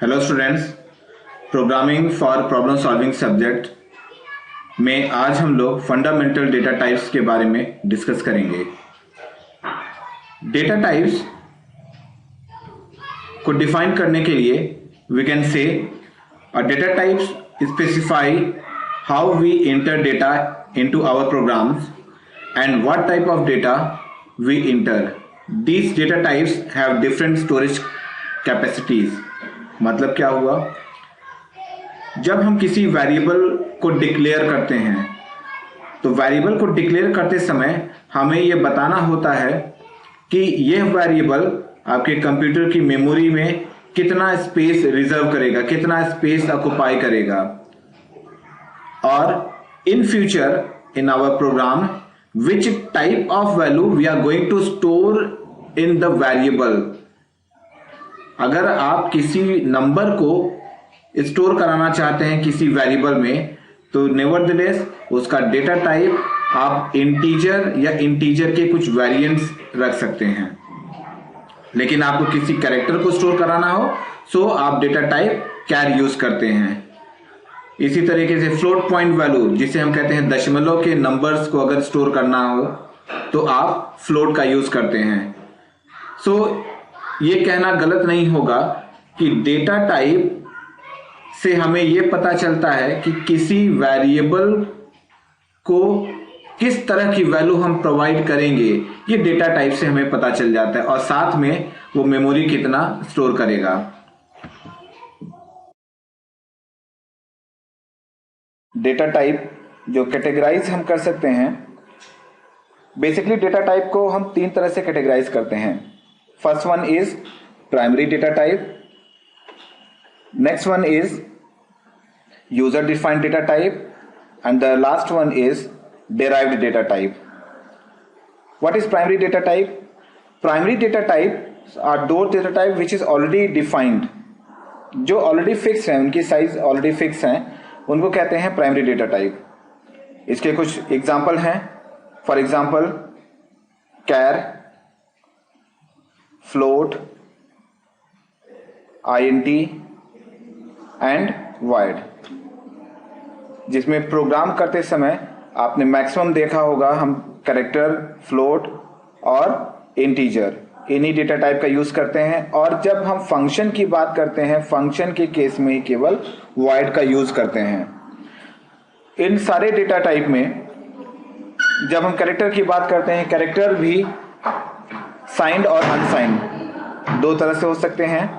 Hello students, programming for problem solving subject में आज हम लोग फंडामेंटल डेटा टाइप्स के बारे में डिस्कस करेंगे। डेटा टाइप्स को डिफाइन करने के लिए we can say a data types specify how we enter data into our programs and what type of data we enter. These data types have different storage capacities. मतलब क्या हुआ, जब हम किसी वेरिएबल को डिक्लेयर करते हैं तो वेरिएबल को डिक्लेयर करते समय हमें यह बताना होता है कि यह वेरिएबल आपके कंप्यूटर की मेमोरी में कितना स्पेस रिजर्व करेगा, कितना स्पेस ऑक्युपाई करेगा, और in future in our program which type of value we are going to store in the variable. अगर आप किसी नंबर को स्टोर कराना चाहते हैं किसी वेरिएबल में तो नेवरदलेस उसका डेटा टाइप आप इंटीजर या इंटीजर के कुछ वेरिएंट्स रख सकते हैं। लेकिन आपको किसी कैरेक्टर को स्टोर कराना हो सो आप डेटा टाइप कैर यूज करते हैं। इसी तरीके से फ्लोट पॉइंट वैल्यू, जिसे हम कहते हैं दशमलव के नंबर्स को अगर स्टोर करना हो तो आप फ्लोट का यूज करते हैं। सो ये कहना गलत नहीं होगा कि डेटा टाइप से हमें यह पता चलता है कि किसी वेरिएबल को किस तरह की वैल्यू हम प्रोवाइड करेंगे, ये डेटा टाइप से हमें पता चल जाता है, और साथ में वो मेमोरी कितना स्टोर करेगा। डेटा टाइप जो कैटेगराइज हम कर सकते हैं, बेसिकली डेटा टाइप को हम तीन तरह से कैटेगराइज करते हैं। First one is primary data type, next one is user defined data type, and the last one is derived data type. What is primary data type? Primary data type are दो data type which is already defined, जो already fix है, उनकी size already fix है, उनको कहते हैं primary data type. इसके कुछ एग्जाम्पल हैं। For example char, float, INT and void. जिसमें प्रोग्राम करते समय आपने मैक्सिमम देखा होगा हम कैरेक्टर, फ्लोट और इंटीजर इन्हीं डेटा टाइप का यूज करते हैं, और जब हम फंक्शन की बात करते हैं फंक्शन के केस में ही केवल वॉइड का यूज करते हैं। इन सारे डेटा टाइप में जब हम कैरेक्टर की बात करते हैं, कैरेक्टर भी साइंड और अनसाइंड दो तरह से हो सकते हैं।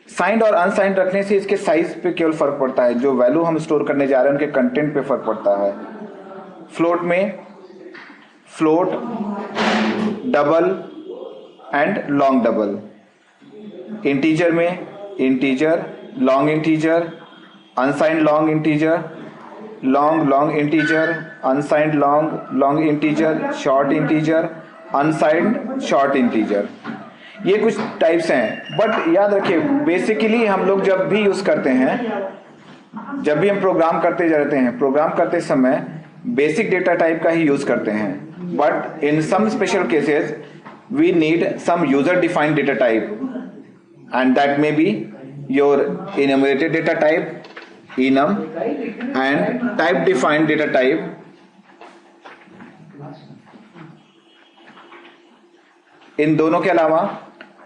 साइंड और अनसाइंड रखने से इसके साइज पे केवल फर्क पड़ता है, जो वैल्यू हम स्टोर करने जा रहे हैं उनके कंटेंट पे फर्क पड़ता है। फ्लोट में float, double and long double. Integer में integer, long integer, unsigned long integer, long long integer, unsigned long long integer, short integer, unsigned short integer. ये कुछ टाइप्स हैं, बट याद रखिए बेसिकली हम लोग जब भी यूज करते हैं, जब भी हम प्रोग्राम करते जाते हैं, प्रोग्राम करते समय बेसिक डेटा टाइप का ही यूज करते हैं, but in some special cases we need some user defined data type, and that may be your enumerated data type, enum, and type defined data type. इन दोनों के अलावा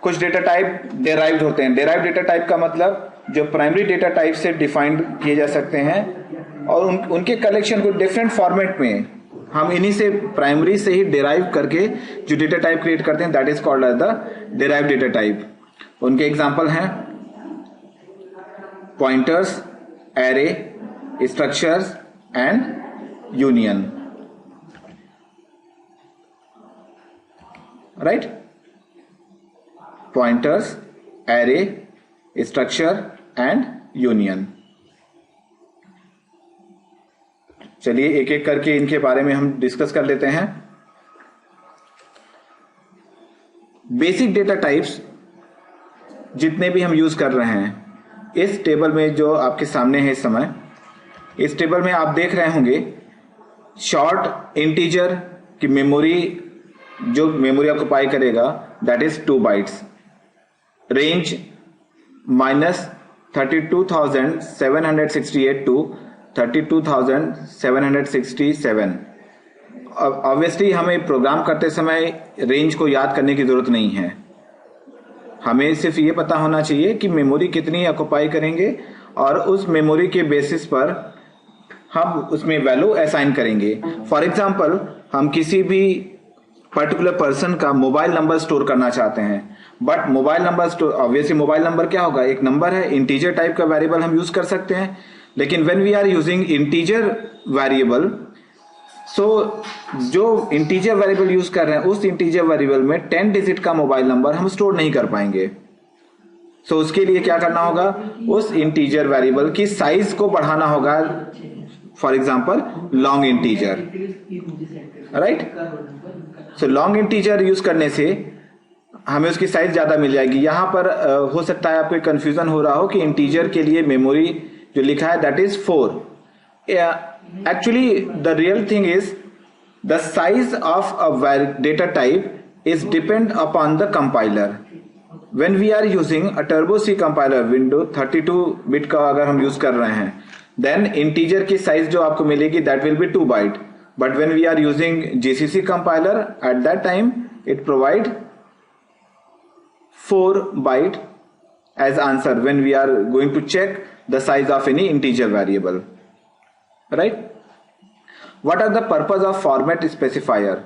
कुछ data type derived होते हैं। Derived data type का मतलब जो primary data type से डिफाइंड किए जा सकते हैं, और उनके कलेक्शन को डिफरेंट फॉर्मेट में हम इन्हीं से प्राइमरी से ही डेराइव करके जो डेटा टाइप क्रिएट करते हैं, that is called as the derived data type. उनके एग्जांपल हैं pointers, array, structures and union. Right? Pointers, array, structure and union. चलिए एक एक करके इनके बारे में हम डिस्कस कर लेते हैं। बेसिक डेटा टाइप्स जितने भी हम यूज कर रहे हैं, इस टेबल में जो आपके सामने है इस समय, इस टेबल में आप देख रहे होंगे शॉर्ट इंटीजर की मेमोरी, जो मेमोरी ऑक्युपाई करेगा that is 2 bytes. Range minus 32,768 to 32,767। Obviously हमें प्रोग्राम करते समय रेंज को याद करने की जरूरत नहीं है, हमें सिर्फ ये पता होना चाहिए कि मेमोरी कितनी ऑक्युपाई करेंगे और उस मेमोरी के बेसिस पर हम उसमें वैल्यू असाइन करेंगे। फॉर एग्जाम्पल, हम किसी भी पर्टिकुलर पर्सन का मोबाइल नंबर स्टोर करना चाहते हैं, but mobile number store, obviously mobile number क्या होगा, एक नंबर है, इंटीजर टाइप का वेरिएबल हम यूज कर सकते हैं। लेकिन when we are using integer variable, so जो इंटीजर वेरिएबल यूज कर रहे हैं उस इंटीजर वेरिएबल में 10 डिजिट का मोबाइल नंबर हम स्टोर नहीं कर पाएंगे। सो उसके लिए क्या करना होगा, उस इंटीजर वेरिएबल की साइज को बढ़ाना होगा, for example long integer, right. So long integer use करने से हमें उसकी साइज ज्यादा मिल जाएगी। यहां पर हो सकता है आपको कंफ्यूजन हो रहा हो कि इंटीजर के लिए मेमोरी जो लिखा है that is 4। Actually the real thing is the size of a data type is depend upon the compiler. When we are using a turbo C compiler window 32 bit का अगर हम यूज कर रहे हैं, then integer की size जो आपको मिलेगी that will be 2 byte, but when we are using GCC compiler at that time it provide 4 byte as answer when we are going to check the size of any integer variable, right? What are the purpose of format specifier?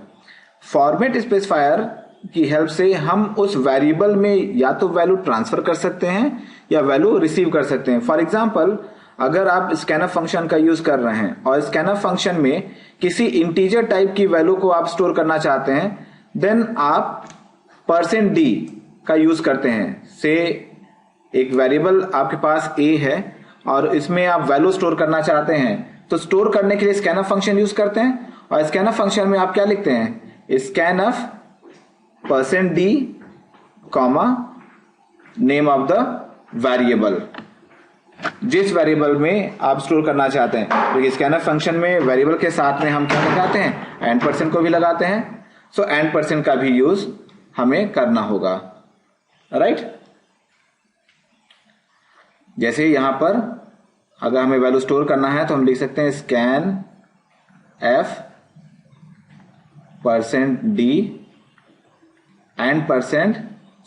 Format specifier की help से हम उस variable में या तो value transfer कर सकते हैं या वैल्यू रिसीव कर सकते हैं। फॉर एग्जांपल, अगर आप स्कैनफ फंक्शन का यूज कर रहे हैं और स्कैनफ फंक्शन में किसी इंटीजर टाइप की वैल्यू को आप स्टोर करना चाहते हैं, देन आप %d का यूज करते हैं। से एक वेरिएबल आपके पास a है और इसमें आप वैल्यू स्टोर करना चाहते हैं, तो स्टोर करने के लिए स्कैनफ फंक्शन यूज करते हैं और स्कैनफ फंक्शन में आप क्या लिखते हैं, scanf %d comma name of the variable, जिस वेरिएबल में आप स्टोर करना चाहते हैं। क्योंकि स्कैनफ फंक्शन में वेरिएबल के साथ में हम क्या लगाते हैं, एंड % को भी लगाते हैं। सो एंड % का भी यूज हमें करना होगा, राइट। जैसे यहां पर अगर हमें वैल्यू स्टोर करना है तो हम लिख सकते हैं scan f %d and %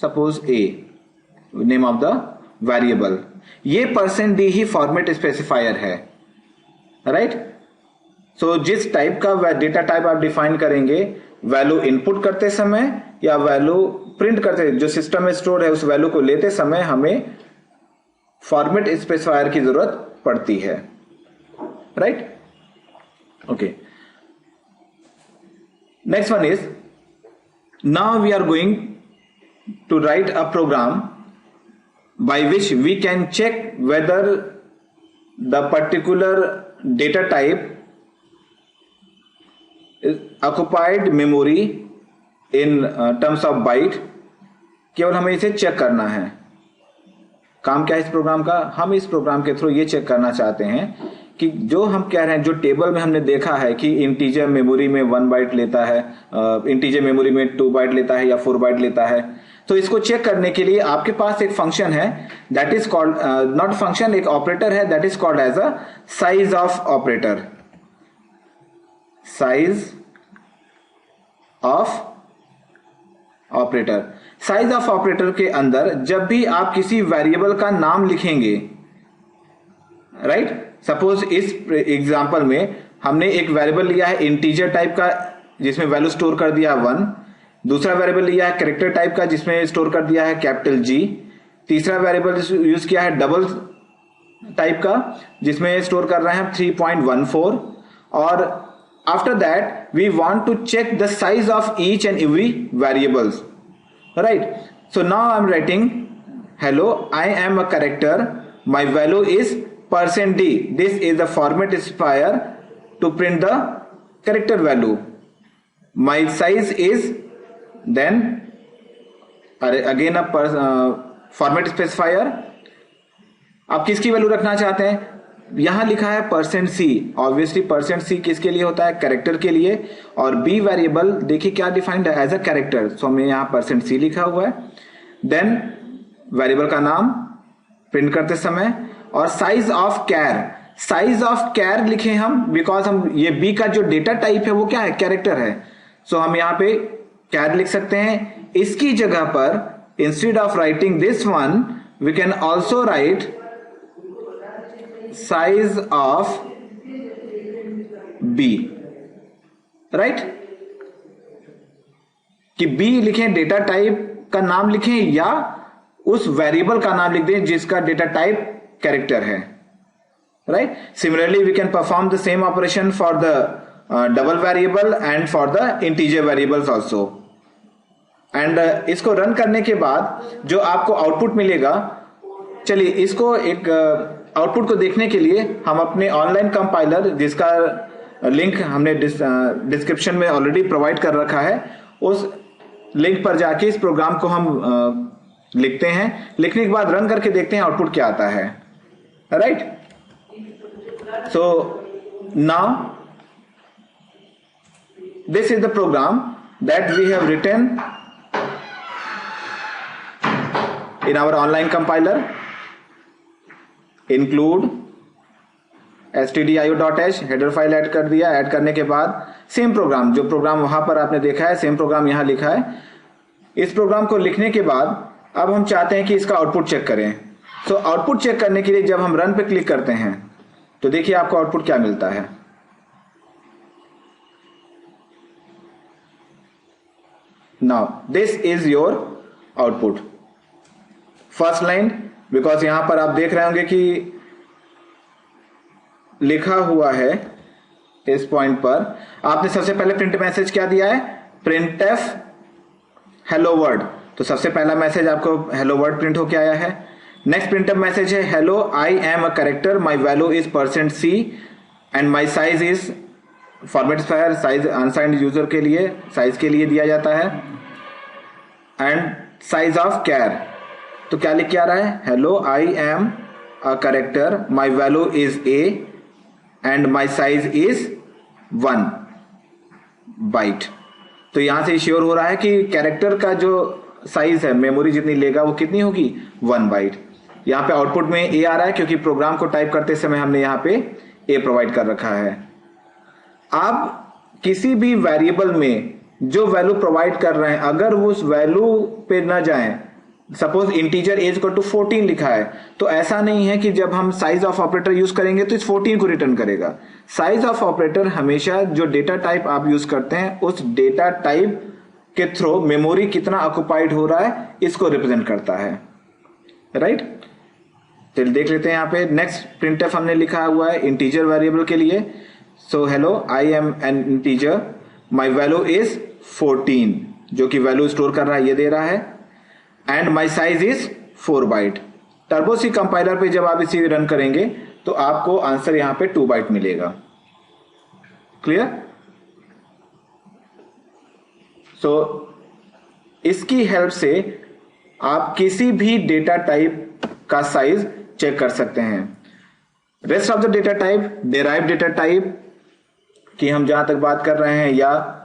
suppose a, name of the variable. ये %d ही फॉर्मेट स्पेसिफायर है, राइट। सो जिस टाइप का डेटा टाइप आप डिफाइन करेंगे, वैल्यू इनपुट करते समय या वैल्यू प्रिंट करते, जो सिस्टम में स्टोर है उस वैल्यू को लेते समय हमें फॉर्मेट स्पेसिफायर की जरूरत पड़ती है, right. Okay, next one is, now we are going to write a program by which we can check whether the particular data type is occupied memory in terms of byte। केवल हमें इसे check करना है। काम क्या है इस programme का, हम इस प्रोग्राम के थ्रू ये चेक करना चाहते हैं कि जो हम कह रहे हैं, जो टेबल में हमने देखा है कि इंटीजर मेमोरी में 1 बाइट लेता है, इंटीजर मेमोरी में 2 बाइट लेता है या 4 बाइट लेता है, तो इसको चेक करने के लिए आपके पास एक फंक्शन है that is called, not function, एक ऑपरेटर है that is called as a size of operator. Size of operator, size of operator के अंदर जब भी आप किसी वेरिएबल का नाम लिखेंगे, राइट, सपोज इस एग्जांपल में हमने एक वेरिएबल लिया है इंटीजर टाइप का जिसमें वैल्यू स्टोर कर दिया 1, दूसरा वेरिएबल लिया है कैरेक्टर टाइप का जिसमें स्टोर कर दिया है G, तीसरा वेरिएबल यूज किया है डबल टाइप का जिसमें स्टोर कर रहे हैं 3.14, और after that we want to check the size of each and every variables, right. So now I am writing, hello, I am a character, my value is %d, this is the format specifier to print the character value, my size is, then again a format specifier। आप किसकी value रखना चाहते हैं, यहां लिखा है %c, obviously %c किसके लिए होता है, कैरेक्टर के लिए, और b वेरिएबल देखिए क्या डिफाइंड है, एज अ कैरेक्टर, सो हमने यहां %c लिखा हुआ है। देन वेरिएबल का नाम प्रिंट करते समय। और size of char, size of char लिखे हम बिकॉज हम ये बी का जो डेटा टाइप है वो क्या है, कैरेक्टर है। सो हम यहां पे कैर लिख सकते हैं। इसकी जगह पर instead of writing this one we can also write size of B, right, कि बी लिखें, डेटा टाइप का नाम लिखें या उस वेरिएबल का नाम लिख दें जिसका डेटा टाइप कैरेक्टर है, right. Similarly we can perform the same operation for the double variable and for the integer variables also. And इसको रन करने के बाद जो आपको आउटपुट मिलेगा, चलिए इसको एक आउटपुट को देखने के लिए हम अपने ऑनलाइन कंपाइलर, जिसका लिंक हमने डिस्क्रिप्शन में ऑलरेडी प्रोवाइड कर रखा है, उस लिंक पर जाके इस प्रोग्राम को हम लिखते हैं। लिखने के बाद रन करके देखते हैं आउटपुट क्या आता है, right. So now this is the program that we have written in our online compiler। include stdio.h header file add कर दिया। ऐड करने के बाद सेम प्रोग्राम, जो प्रोग्राम वहां पर आपने देखा है, सेम प्रोग्राम यहां लिखा है। इस प्रोग्राम को लिखने के बाद अब हम चाहते हैं कि इसका आउटपुट चेक करें। सो आउटपुट चेक करने के लिए जब हम रन पे क्लिक करते हैं तो देखिए आपको आउटपुट क्या मिलता है। Now this is your output. First line, because यहां पर आप देख रहे होंगे कि लिखा हुआ है इस पॉइंट पर, आपने सबसे पहले प्रिंट मैसेज क्या दिया है, प्रिंटफ हेलो वर्ड। तो सबसे पहला मैसेज आपको हेलो वर्ड प्रिंट होके आया है। नेक्स्ट प्रिंटफ मैसेज है hello I am a character, my value is %c and my size is format specifier, size unsigned user के लिए, साइज के लिए दिया जाता है। एंड साइज ऑफ कैर, तो क्या लिख के आ रहा है, hello I am a character, my value is A and my size is 1 byte. तो यहां से श्योर हो रहा है कि कैरेक्टर का जो साइज है, मेमोरी जितनी लेगा वो कितनी होगी, 1 बाइट। यहां पे आउटपुट में ए आ रहा है क्योंकि प्रोग्राम को टाइप करते समय हमने यहां पे ए प्रोवाइड कर रखा है। आप किसी भी वेरिएबल में जो वैल्यू प्रोवाइड कर रहे हैं, अगर वो उस वैल्यू पे न जाए, suppose integer age equal to 14 लिखा है, तो ऐसा नहीं है कि जब हम साइज ऑफ ऑपरेटर यूज करेंगे तो इस 14 को रिटर्न करेगा। साइज ऑफ ऑपरेटर हमेशा जो डेटा टाइप आप यूज करते हैं उस डेटा टाइप के थ्रू मेमोरी कितना ऑक्युपाइड हो रहा है इसको रिप्रेजेंट करता है, राइट। चलिए देख लेते हैं यहाँ पे नेक्स्ट प्रिंटफ हमने लिखा हुआ है इंटीजर वेरिएबल के लिए। So hello I M N integer, my value is 14, जो कि वैल्यू स्टोर कर रहा है ये दे रहा है, and my size is 4 byte. Turbo C compiler पे जब आप इसी रन करेंगे तो आपको आंसर यहां पे 2 बाइट मिलेगा। क्लियर। सो इसकी हेल्प से आप किसी भी डेटा टाइप का साइज चेक कर सकते हैं। Rest of the data type, derive data type की हम जहां तक बात कर रहे हैं, या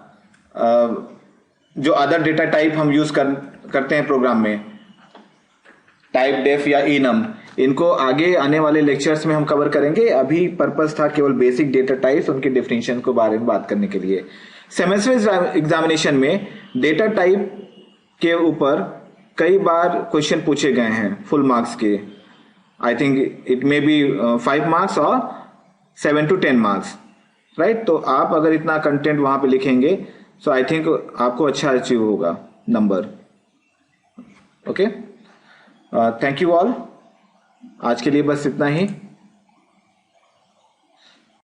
जो अदर डेटा टाइप हम यूज करते हैं प्रोग्राम में, टाइप डेफ या इनम, इनको आगे आने वाले लेक्चर्स में हम कवर करेंगे। अभी पर्पस था केवल बेसिक डेटा टाइप्स, उनके डिफिनेशन के बारे में बात करने के लिए। सेमेस्टर एग्जामिनेशन में डेटा टाइप के ऊपर कई बार क्वेश्चन पूछे गए हैं फुल मार्क्स के। I think it may be 5 marks और 7 to 10 मार्क्स, राइट। तो आप अगर इतना कंटेंट वहां पे लिखेंगे सो आई थिंक आपको अच्छा अचीव होगा number. Okay, thank you all. आज के लिए बस इतना ही।